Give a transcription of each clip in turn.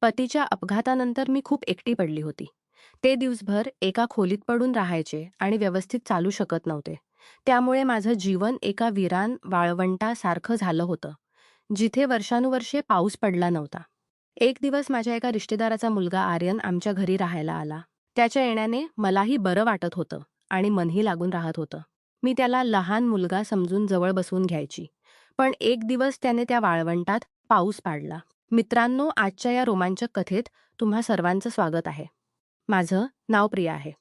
पतीच्या अपघातानंतर मी खूप एकटी पडली होती. ते दिवसभर एका खोलीत पडून राहायचे आणि व्यवस्थित चालू शकत नव्हते. त्यामुळे माझं जीवन एका विरान वाळवंटासारखं झालं होतं, जिथे वर्षानुवर्षे पाऊस पडला नव्हता. एक दिवस माझ्या एका रिश्तेदाराचा मुलगा आर्यन आमच्या घरी राहायला आला. त्याच्या येण्याने मलाही बरं वाटत होतं आणि मनही लागून राहत होतं. मी त्याला लहान मुलगा समजून जवळ बसवून घ्यायची. पण एक दिवस त्याने त्या वाळवंटात पाऊस पाडला. मित्रांनो, आजच्या या रोमांचक कथेत तुम्हा सर्वांचं स्वागत आहे. माझं नाव प्रिया आहे.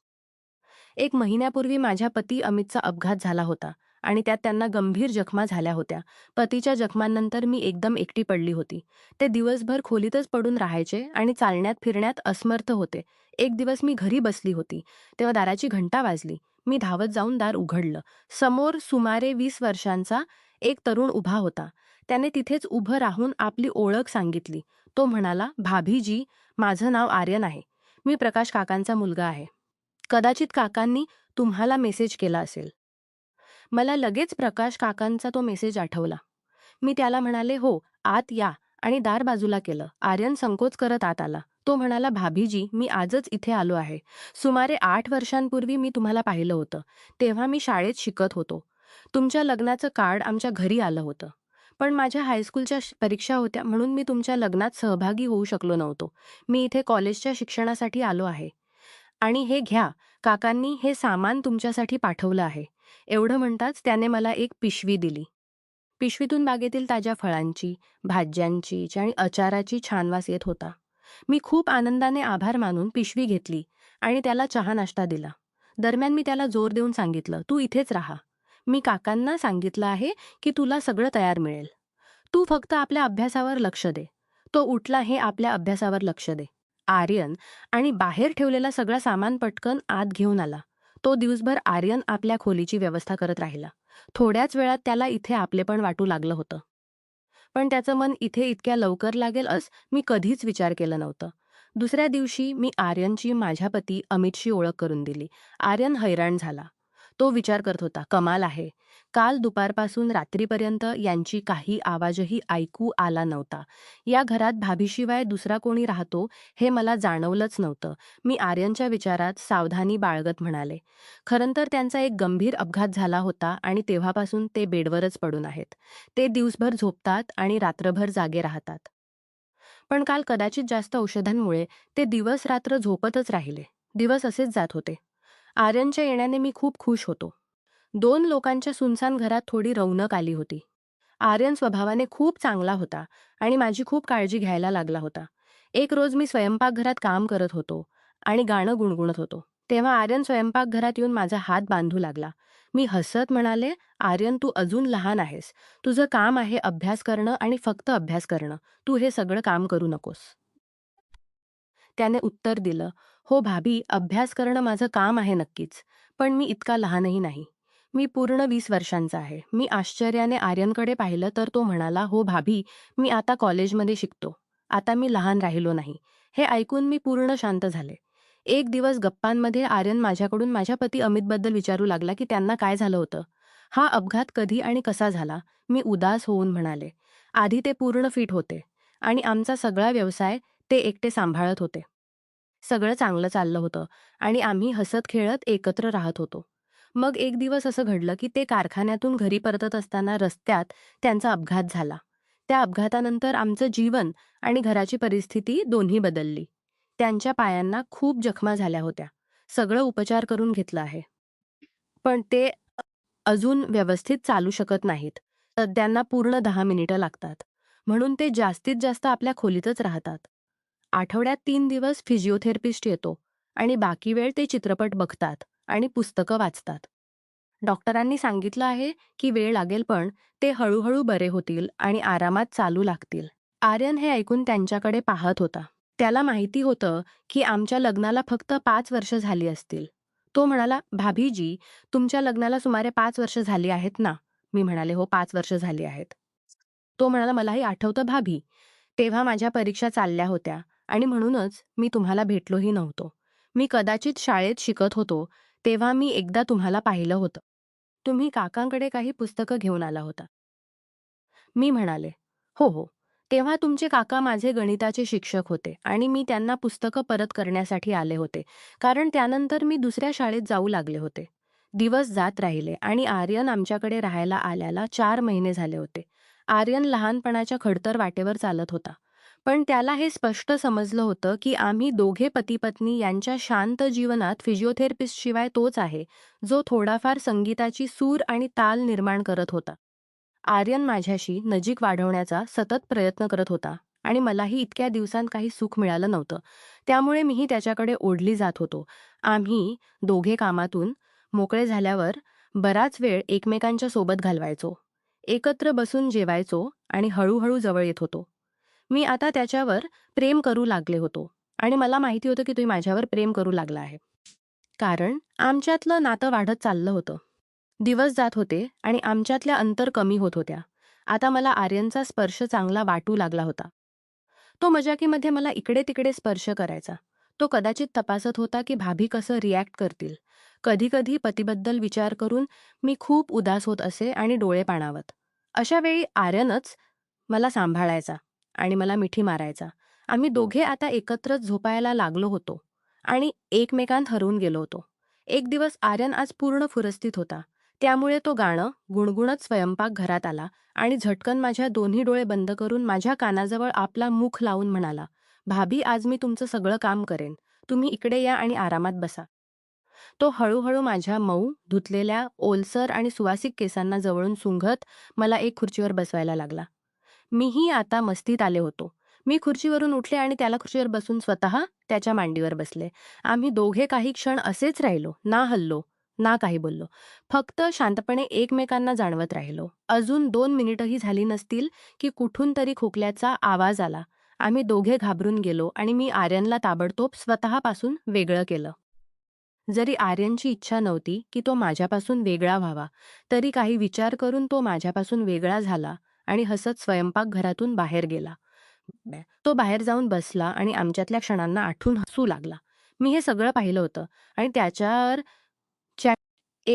एक महिन्यापूर्वी माझ्या पती अमितचा अपघात झाला होता आणि त्यात त्यांना गंभीर जखमा झाल्या होत्या. पतीच्या जखमांनंतर मी एकदम एकटी पडली होती. ते दिवसभर खोलीतच पडून राहायचे आणि चालण्यात फिरण्यात असमर्थ होते. एक दिवस मी घरी बसली होती, तेव्हा दाराची घंटा वाजली. मी धावत जाऊन दार उघडलं. समोर सुमारे 20 वर्षांचा एक तरुण उभा होता. त्याने तिथेच उभं राहून आपली ओळख सांगितली. तो म्हणाला, "भाभीजी, माझं नाव आर्यन आहे. मी प्रकाश काकांचा मुलगा आहे. कदाचित काकांनी तुम्हाला मेसेज केला असेल." मला लगेच प्रकाश काकांचा तो मेसेज आठवला. मी त्याला म्हणाले, "हो, आत या," आणि दार बाजूला केलं. आर्यन संकोच करत आत आला. तो म्हणाला, "भाभीजी, मी आजच इथे आलो आहे. सुमारे 8 वर्षांपूर्वी मी तुम्हाला पाहिलं होतं. तेव्हा मी शाळेत शिकत होतो. तुमच्या लग्नाचं कार्ड आमच्या घरी आलं होतं. पण माझ्या हायस्कूलच्या परीक्षा होत्या म्हणून मी तुमच्या लग्नात सहभागी होऊ शकलो नव्हतो. मी इथे कॉलेजच्या शिक्षणासाठी आलो आहे. आणि हे घ्या, काकांनी हे सामान तुमच्यासाठी पाठवलं आहे." एवढं म्हणताच त्याने मला एक पिशवी दिली. पिशवीतून बागेतील ताज्या फळांची, भाज्यांची आणि अचाराची छान वास येत होता. मी खूप आनंदाने आभार मानून पिशवी घेतली आणि त्याला चहा नाश्ता दिला. दरम्यान मी त्याला जोर देऊन सांगितलं, "तू इथेच राहा. मी काकांना सांगितलं आहे की तुला सगळं तयार मिळेल. तू फक्त आपल्या अभ्यासावर लक्ष दे." तो उठला, "हे आपल्या अभ्यासावर लक्ष दे." आर्यन आणि बाहेर ठेवलेला सगळा सामान पटकन आत घेऊन आला. तो दिवसभर आर्यन आपल्या खोलीची व्यवस्था करत राहिला. थोड्याच वेळात त्याला इथे आपलेपण वाटू लागलं होतं. पण त्याचं मन इथे इतक्या लवकर लागेल असं मी कधीच विचार केलं नव्हतं. दुसऱ्या दिवशी मी आर्यनची माझ्या पती अमितशी ओळख करून दिली. आर्यन हैराण झाला. तो विचार करत होता, कमाल आहे. काल दुपारपासून रात्रीपर्यंत यांची काही आवाजही ऐकू आला नव्हता. या घरात भाभीशिवाय दुसरा कोणी राहतो हे मला जाणवलंच नव्हतं. मी आर्यनच्या विचारात सावधानी बाळगत म्हणाले, "खरं तर त्यांचा एक गंभीर अपघात झाला होता आणि तेव्हापासून ते बेडवरच पडून आहेत. ते दिवसभर झोपतात आणि रात्रभर जागे राहतात. पण काल कदाचित जास्त औषधांमुळे ते दिवस-रात्र झोपतच राहिले." दिवस असेच जात होते. आर्यनच्या येण्याने मी खूप खुश होतो. 2 लोकांच्या सुनसान घरात थोडी रौनक आली होती. आर्यन स्वभावाने खूप चांगला होता आणि माझी खूप काळजी घ्यायला लागला होता. एक रोज मी स्वयंपाकघरात काम करत होतो आणि गाणं गुणगुणत होतो. तेव्हा आर्यन स्वयंपाकघरात येऊन माझा हात बांधू लागला. मी हसत म्हणाले, "आर्यन, तू अजून लहान आहेस. तुझं काम आहे अभ्यास करणं आणि फक्त अभ्यास करणं. तू हे सगळं काम करू नकोस." त्याने उत्तर दिलं, "हो भाभी, अभ्यास करणं माझं काम आहे नक्कीच. पण मी इतका लहानही नाही. मी पूर्ण 20 वर्षांचा आहे." मी आश्चर्याने आर्यनकडे पाहिलं तर तो म्हणाला, "हो भाभी, मी आता कॉलेजमध्ये शिकतो. आता मी लहान राहिलो नाही." हे ऐकून मी पूर्ण शांत झाले. एक दिवस गप्पांमध्ये आर्यन माझ्याकडून माझ्या पती अमितबद्दल विचारू लागला की त्यांना काय झालं होतं. हा अपघात कधी आणि कसा झाला? मी उदास होऊन म्हणाले, "आधी ते पूर्ण फिट होते आणि आमचा सगळा व्यवसाय ते एकटे सांभाळत होते. सगळं चांगलं चाललं होतं आणि आम्ही हसत-खेळत एकत्र राहत होतो. मग एक दिवस असं घडलं की ते कारखान्यातून घरी परतत असताना रस्त्यात त्यांचा अपघात झाला. त्या अपघातानंतर आमचं जीवन आणि घराची परिस्थिती दोन्ही बदलली. त्यांच्या पायांना खूप जखमा झाल्या होत्या. सगळं उपचार करून घेतलं आहे. पण ते अजून व्यवस्थित चालू शकत नाहीत. तर त्यांना पूर्ण 10 मिनिटं लागतात. म्हणून ते जास्तीत जास्त आपल्या खोलीतच राहतात. आठवड्यात 3 दिवस फिजिओथेरपिस्ट येतो आणि बाकी वेळ ते चित्रपट बघतात आणि पुस्तकं वाचतात. डॉक्टरांनी सांगितलं आहे की वेळ लागेल पण ते हळूहळू बरे होतील आणि आरामात चालू लागतील. आर्यन हे ऐकून त्यांच्याकडे पाहत होता. त्याला माहिती होतं की आमच्या लग्नाला फक्त 5 वर्ष झाली असतील. तो म्हणाला, "भाभीजी, तुमच्या लग्नाला सुमारे 5 वर्ष झाली आहेत ना?" मी म्हणाले, "हो, 5 वर्ष झाली आहेत." तो म्हणाला, "मलाही आठवतं भाभी. तेव्हा माझ्या परीक्षा चालल्या होत्या आणि म्हणूनच मी तुम्हाला भेटलोही नव्हतो. मी कदाचित शाळेत शिकत होतो तेव्हा मी एकदा तुम्हाला पाहिलं होतं. तुम्ही काकांकडे काही पुस्तकं घेऊन आला होता." मी म्हणाले, "हो, हो. तेव्हा तुमचे काका माझे गणिताचे शिक्षक होते आणि मी त्यांना पुस्तकं परत करण्यासाठी आले होते, कारण त्यानंतर मी दुसऱ्या शाळेत जाऊ लागले होते. दिवस जात राहिले आणि आर्यन आमच्याकडे राहायला आल्याला 4 महिने झाले होते. आर्यन लहानपणाच्या खडतर वाटेवर चालत होता. पण त्याला हे स्पष्ट समजलं होतं की आम्ही दोघे पती-पत्नी यांच्या शांत जीवनात फिजिओथेरपिस्टशिवाय तोच आहे, जो थोडाफार संगीताची सूर आणि ताल निर्माण करत होता. आर्यन माझ्याशी नजीक वाढवण्याचा सतत प्रयत्न करत होता आणि मलाही इतक्या दिवसांत काही सुख मिळालं नव्हतं. त्यामुळे मीही त्याच्याकडे ओढली जात होतो. आम्ही दोघे कामातून मोकळे झाल्यावर बराच वेळ एकमेकांच्या सोबत घालवायचो. एकत्र बसून जेवायचो आणि हळूहळू जवळ येत होतो. मी आता त्याच्यावर प्रेम करू लागले होतो आणि मला माहिती होतं की तो माझ्यावर प्रेम करू लागला आहे. कारण आमच्यातलं नातं वाढत चाललं होतं. दिवस जात होते आणि आमच्यातल्या अंतर कमी होत होत्या. आता मला आर्यनचा स्पर्श चांगला वाटू लागला होता. तो मजाकीमध्ये मला इकडे-तिकडे स्पर्श करायचा. तो कदाचित तपासत होता की भाभी कसं रिॲक्ट करतील. कधी-कधी पतीबद्दल विचार करून मी खूप उदास होत असे आणि डोळे पाणावत. अशा वेळी आर्यनच मला सांभाळायचा आणि मला मिठी मारायचा. आम्ही दोघे आता एकत्रच झोपायला लागलो होतो आणि एकमेकांत हरवून गेलो होतो. एक दिवस आर्यन आज पूर्ण फुरस्तीत होता. त्यामुळे तो गाणं गुणगुणत स्वयंपाकघरात आला आणि झटकन माझ्या दोन्ही डोळे बंद करून माझ्या कानाजवळ आपला मुख लावून म्हणाला, "भाभी, आज मी तुमचं सगळं काम करेन. तुम्ही इकडे या आणि आरामात बसा." तो हळूहळू माझ्या मऊ, धुतलेल्या, ओलसर आणि सुवासिक केसांना जवळून सुंघत मला एक खुर्चीवर बसवायला लागला. मीही आता मस्तीत आले होतो. मी खुर्चीवरून उठले आणि त्याला खुर्चीवर बसून स्वतः त्याच्या मांडीवर बसले. आम्ही दोघे काही क्षण असेच राहिलो, ना हललो, ना काही बोललो. फक्त शांतपणे एकमेकांना जाणवत राहिलो. अजून 2 मिनिटंही झाली नसतील की कुठून तरी खोकल्याचा आवाज आला. आम्ही दोघे घाबरून गेलो आणि मी आर्यनला ताबडतोब स्वतःपासून वेगळं केलं. जरी आर्यनची इच्छा नव्हती की तो माझ्यापासून वेगळा व्हावा, तरी काही विचार करून तो माझ्यापासून वेगळा झाला आणि हसत स्वयंपाकघरातून बाहेर गेला. तो बाहेर जाऊन बसला आणि आमच्यातल्या क्षणांना आठवून हसू लागला. मी हे सगळं पाहिलं होतं आणि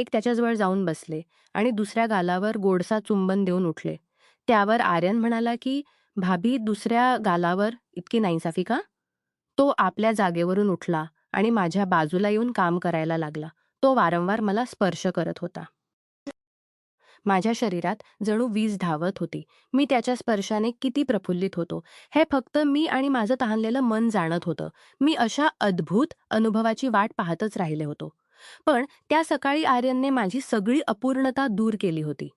त्याच्याजवळ जाऊन बसले आणि दुसऱ्या गालावर गोडसा चुंबन देऊन उठले. त्यावर आर्यन म्हणाला की, "भाभी, दुसऱ्या गालावर इतकी नाइंसाफी का?" तो आपल्या जागेवरून उठला आणि माझ्या बाजूला येऊन काम करायला लागला. तो वारंवार मला स्पर्श करत होता. माझ्या शरीरात जणू वीज धावत होती. मी त्याच्या स्पर्शाने किती प्रफुल्लित होतो, हे फक्त मी आणि माझं तहानलेलं मन जाणत होतं. मी अशा अद्भुत अनुभवाची वाट पाहतच राहिले होतो. पण त्या सकाळी आर्यनने माझी सगळी अपूर्णता दूर केली होती.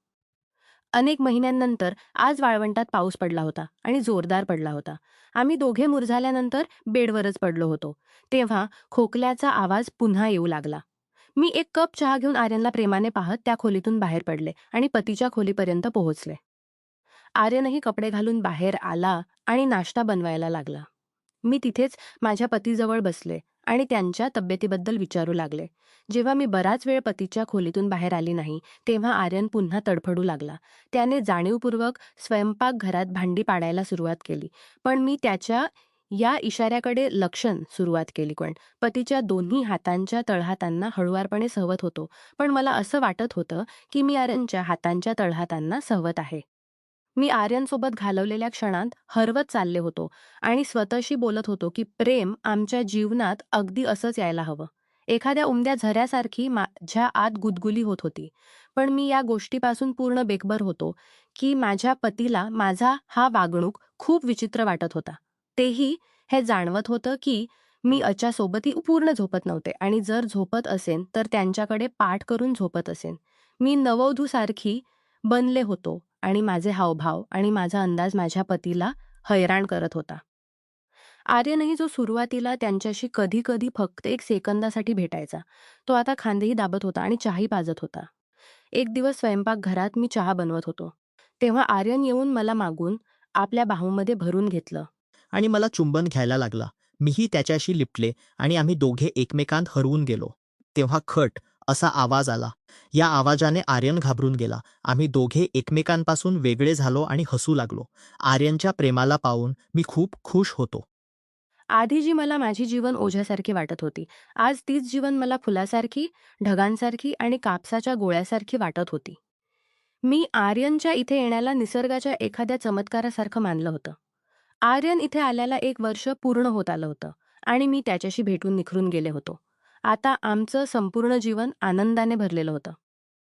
अनेक महिन्यांनंतर आज वाळवंटात पाऊस पडला होता आणि जोरदार पडला होता. आम्ही दोघे मुरझाल्यानंतर बेडवरच पडलो होतो. तेव्हा खोकल्याचा आवाज पुन्हा येऊ लागला. मी एक कप चहा घेऊन आर्यनला प्रेमाने पाहत त्या खोलीतून बाहेर पडले आणि पतीच्या खोलीपर्यंत पोहोचले. आर्यनही कपडे घालून बाहेर आला आणि नाश्ता बनवायला लागला. मी तिथेच माझ्या पतीजवळ बसले आणि त्यांच्या तब्येतीबद्दल विचारू लागले. जेव्हा मी बराच वेळ पतीच्या खोलीतून बाहेर आली नाही, तेव्हा आर्यन पुन्हा तडफडू लागला. त्याने जाणीवपूर्वक स्वयंपाकघरात भांडी पाडायला सुरुवात केली. पण मी त्याच्या या इशाऱ्याकडे सुरुवात केली. पतीच्या दोन्ही हातांच्या तळहातांना हळुवारपणे सहवत होतो. पण मला असं वाटत होतं की मी आर्यनच्या हातांच्या तळहातांना सहवत आहे. मी आर्यनसोबत घालवलेल्या क्षणांत हरवत चालले होतो आणि स्वतःशी बोलत होतो की प्रेम आमच्या जीवनात अगदी असंच यायला हवं. एखाद्या उमद्या झऱ्यासारखी माझ्या आत गुदगुली होत होती. पण मी या गोष्टीपासून पूर्ण बेखबर होतो की माझ्या पतीला माझा हा वागणूक खूप विचित्र वाटत होता. तेही हे जाणवत होतं की मी सोबतही पूर्ण झोपत नव्हते आणि जर झोपत असेन तर त्यांच्याकडे पाठ करून झोपत असेन. मी नववधूसारखी बनले होतो आणि माझे हावभाव आणि माझा अंदाज माझ्या पतीला हैराण करत होता. आर्यनही जो सुरुवातीला त्यांच्याशी कधी-कधी फक्त 1 सेकंदासाठी भेटायचा, तो आता खांदेही दाबत होता आणि चहाही पाजत होता. एक दिवस स्वयंपाकघरात मी चहा बनवत होतो. तेव्हा आर्यन येऊन मला मागून आपल्या बाहूंमध्ये भरून घेतलं. आणि मला चुंबन घ्यायला लागला. मीही त्याच्याशी लिपले आणि आम्ही दोघे एकमेकांत हरवून गेलो. तेव्हा खट असा आवाज आला. या आवाजाने आर्यन घाबरून गेला. आम्ही दोघे एकमेकांपासून वेगळे झालो आणि हसू लागलो. आर्यनच्या प्रेमाला पाहून मी खूप खुश होतो. आधी जी मला माझी जीवन ओझ्यासारखी वाटत होती, आज तीच जीवन मला फुलासारखी, ढगांसारखी आणि कापसाच्या गोळ्यासारखी वाटत होती. मी आर्यनच्या इथे येण्याला निसर्गाच्या एखाद्या चमत्कारासारखं मानलं होतं. आर्यन इथे आल्याला 1 वर्ष पूर्ण होत आलं होतं आणि मी त्याच्याशी भेटून निखरून गेले होतो. आता आमचं संपूर्ण जीवन आनंदाने भरलेलं होतं.